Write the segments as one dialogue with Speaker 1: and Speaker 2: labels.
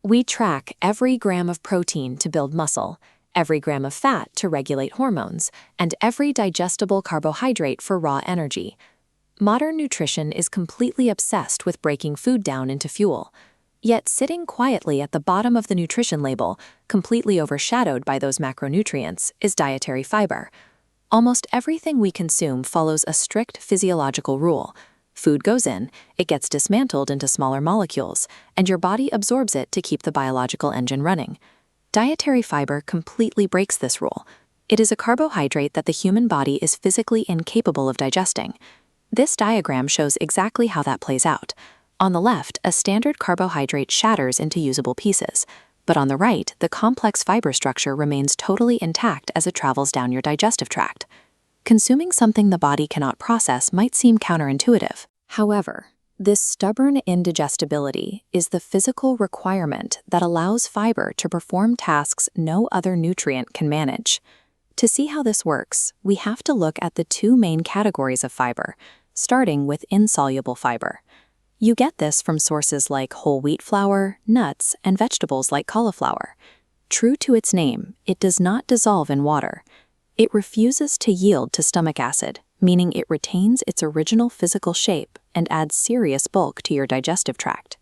Speaker 1: We track every gram of protein to build muscle, every gram of fat to regulate hormones, and every digestible carbohydrate for raw energy. Modern nutrition is completely obsessed with breaking food down into fuel. Yet sitting quietly at the bottom of the nutrition label, completely overshadowed by those macronutrients, is dietary fiber. Almost everything we consume follows a strict physiological rule. Food goes in, it gets dismantled into smaller molecules, and your body absorbs it to keep the biological engine running. Dietary fiber completely breaks this rule. It is a carbohydrate that the human body is physically incapable of digesting. This diagram shows exactly how that plays out. On the left, a standard carbohydrate shatters into usable pieces, but on the right, the complex fiber structure remains totally intact as it travels down your digestive tract. Consuming something the body cannot process might seem counterintuitive. However, this stubborn indigestibility is the physical requirement that allows fiber to perform tasks no other nutrient can manage. To see how this works, we have to look at the two main categories of fiber, starting with insoluble fiber. You get this from sources like whole wheat flour, nuts, and vegetables like cauliflower. True to its name, it does not dissolve in water. It refuses to yield to stomach acid, meaning it retains its original physical shape and adds serious bulk to your digestive tract.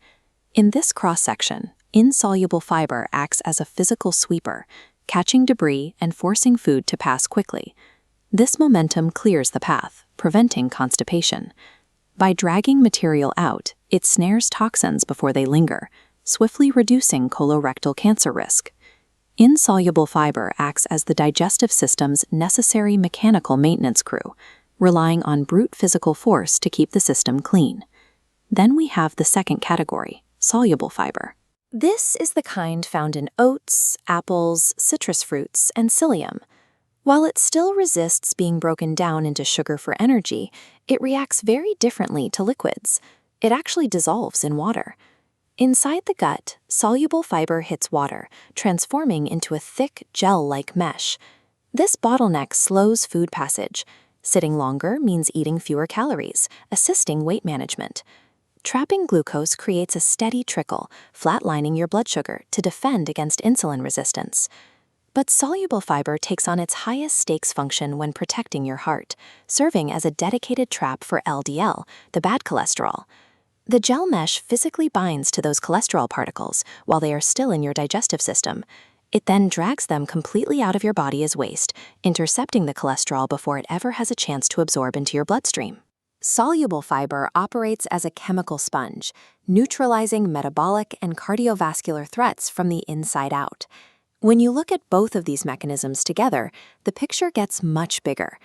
Speaker 1: In this cross-section, insoluble fiber acts as a physical sweeper, catching debris and forcing food to pass quickly. This momentum clears the path, preventing constipation. By dragging material out, it snares toxins before they linger, swiftly reducing colorectal cancer risk. Insoluble fiber acts as the digestive system's necessary mechanical maintenance crew, relying on brute physical force to keep the system clean. Then we have the second category, soluble fiber. This is the kind found in oats, apples, citrus fruits, and psyllium. While it still resists being broken down into sugar for energy, it reacts very differently to liquids. It actually dissolves in water. Inside the gut, soluble fiber hits water, transforming into a thick, gel-like mesh. This bottleneck slows food passage. Sitting longer means eating fewer calories, assisting weight management. Trapping glucose creates a steady trickle, flatlining your blood sugar to defend against insulin resistance. But soluble fiber takes on its highest stakes function when protecting your heart, serving as a dedicated trap for LDL, the bad cholesterol. The gel mesh physically binds to those cholesterol particles while they are still in your digestive system. It then drags them completely out of your body as waste, intercepting the cholesterol before it ever has a chance to absorb into your bloodstream. Soluble fiber operates as a chemical sponge, neutralizing metabolic and cardiovascular threats from the inside out. When you look at both of these mechanisms together, the picture gets much bigger.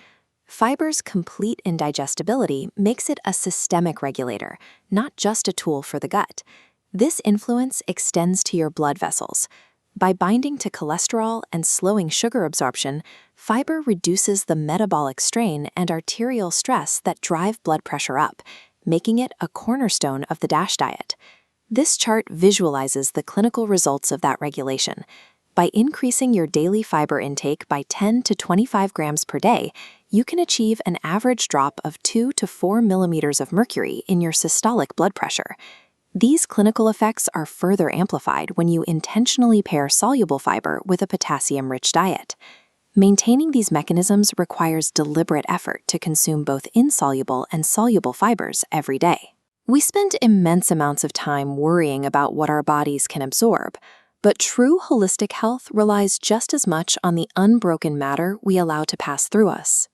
Speaker 1: Fiber's complete indigestibility makes it a systemic regulator, not just a tool for the gut. This influence extends to your blood vessels. By binding to cholesterol and slowing sugar absorption, fiber reduces the metabolic strain and arterial stress that drive blood pressure up, making it a cornerstone of the DASH diet. This chart visualizes the clinical results of that regulation. By increasing your daily fiber intake by 10 to 25 grams per day, you can achieve an average drop of 2 to 4 millimeters of mercury in your systolic blood pressure. These clinical effects are further amplified when you intentionally pair soluble fiber with a potassium-rich diet. Maintaining these mechanisms requires deliberate effort to consume both insoluble and soluble fibers every day. We spend immense amounts of time worrying about what our bodies can absorb, but true holistic health relies just as much on the unbroken matter we allow to pass through us.